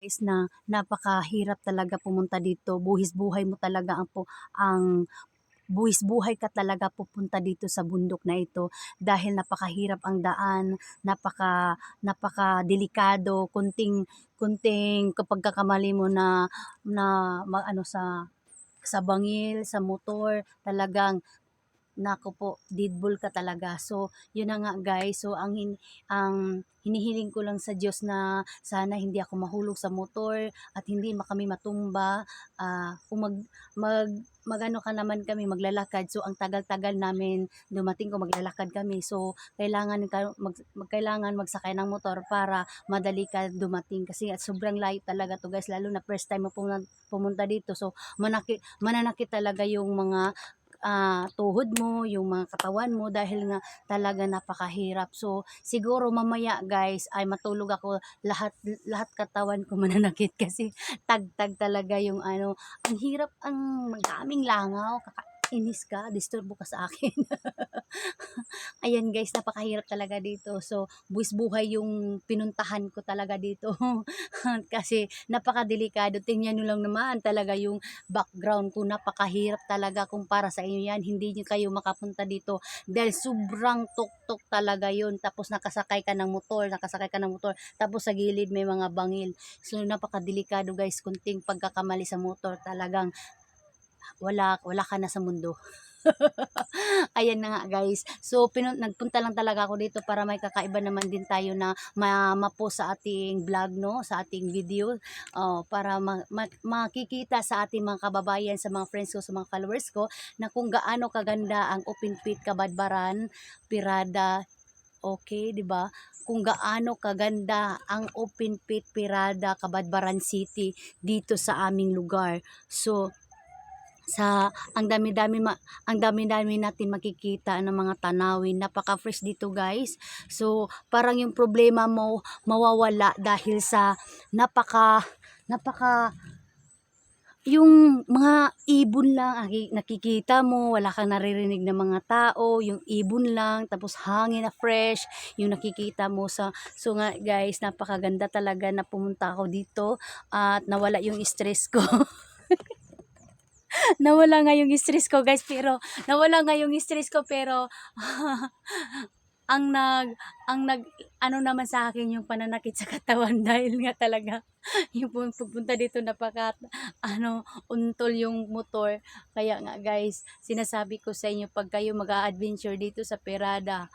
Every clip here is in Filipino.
Guys, na napakahirap talaga pumunta dito. Buhis-buhay mo talaga ang buwis-buhay ka talaga pupunta dito sa bundok na ito dahil napakahirap ang daan, napakadelikado, konting kapagkakamali mo na ano sa bangil, sa motor, talagang naku po, deadbolt ka talaga. So, yun na nga guys. So, ang hinihiling ko lang sa Diyos na sana hindi ako mahulog sa motor at hindi kami matumba. Kung magano ka naman kami maglalakad. So, ang tagal-tagal namin dumating kung maglalakad kami. So, kailangan magsakay ng motor para madali ka dumating. Kasi sobrang layo talaga to guys. Lalo na first time mo pumunta dito. So, mananakit talaga yung mga tuhod mo, yung mga katawan mo dahil nga talaga napakahirap. So, siguro mamaya guys ay matulog ako lahat katawan ko mananakit kasi tagtag talaga yung ano, ang hirap ang daming langaw, kakainis ka, disturbo ka sa akin. Ayan guys, napakahirap talaga dito. So, buhay yung pinuntahan ko talaga dito. Kasi napakadelikado. Tingnan nyo lang naman talaga yung background ko. Napakahirap talaga kung para sa inyo yan. Hindi nyo kayo makapunta dito dahil sobrang tuktok talaga yun. Tapos nakasakay ka ng motor, tapos sa gilid may mga bangil. So, napakadelikado guys. Kunting pagkakamali sa motor talagang wala ka na sa mundo. Ayan na nga guys. So nagpunta lang talaga ako dito para may kakaiba naman din tayo na ma-post sa ating vlog, no, sa ating video, para makikita sa ating mga kababayan, sa mga friends ko, sa mga followers ko na kung gaano kaganda ang open pit Kabadbaran, Pirada. Okay, 'di ba? Kung gaano kaganda ang open pit Pirada, Kabadbaran City dito sa aming lugar. So ang dami-dami natin makikita ng mga tanawin, napaka-fresh dito guys. So parang yung problema mo mawawala dahil sa napaka yung mga ibon lang ang nakikita mo, wala kang naririnig ng mga tao, yung ibon lang, tapos hangin na fresh, yung nakikita mo so nga guys, napakaganda talaga na pumunta ako dito at nawala yung stress ko. Nawala nga yung stress ko guys, pero ang nag ano naman sa akin yung pananakit sa katawan dahil nga talaga yung pupunta dito untol yung motor. Kaya nga guys, sinasabi ko sa inyo, pag kayo mag-a-adventure dito sa Pirada,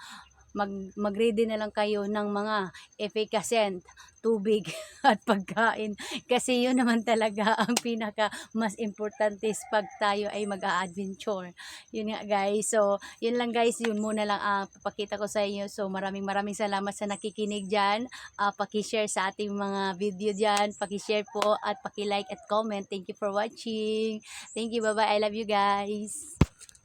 mag-ready na lang kayo ng mga efficacent, tubig at pagkain kasi yun naman talaga ang pinaka mas importante pag tayo ay mag-a-adventure. Yun nga guys. So, yun lang guys, yun muna lang papakita ko sa inyo. So, maraming salamat sa nakikinig diyan. Paki-share sa ating mga video diyan, paki-share po at paki-like at comment. Thank you for watching. Thank you. Bye-bye. I love you guys.